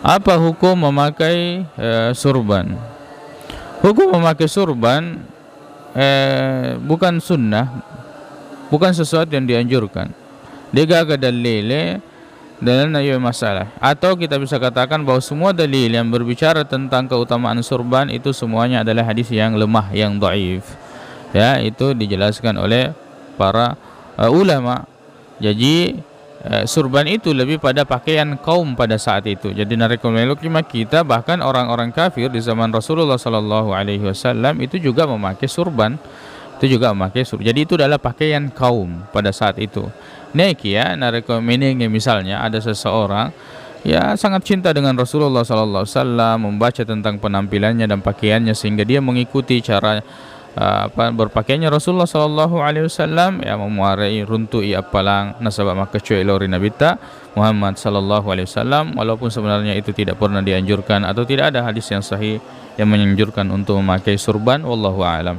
Apa hukum memakai surban? Hukum memakai surban bukan sunnah, bukan sesuatu yang dianjurkan. Dia gak ada dalil dalam ayat masalah. Atau kita bisa katakan bahwa semua dalil yang berbicara tentang keutamaan surban itu semuanya adalah hadis yang lemah, yang dhaif. Ya, itu dijelaskan oleh para ulama. Jadi surban itu lebih pada pakaian kaum pada saat itu. Jadi narekomendasi kita, bahkan orang-orang kafir di zaman Rasulullah sallallahu alaihi wasallam itu juga memakai surban. Itu juga memakai surban. Jadi itu adalah pakaian kaum pada saat itu. Neki ya, narekomendasi misalnya ada seseorang ya sangat cinta dengan Rasulullah sallallahu alaihi wasallam, membaca tentang penampilannya dan pakaiannya sehingga dia mengikuti cara berpakaiannya Rasulullah sallallahu alaihi wasallam, ya memuarai runtui apalang nasabah maka cuy lori nabita Muhammad sallallahu alaihi wasallam, walaupun sebenarnya itu tidak pernah dianjurkan atau tidak ada hadis yang sahih yang menganjurkan untuk memakai surban, wallahu a'lam.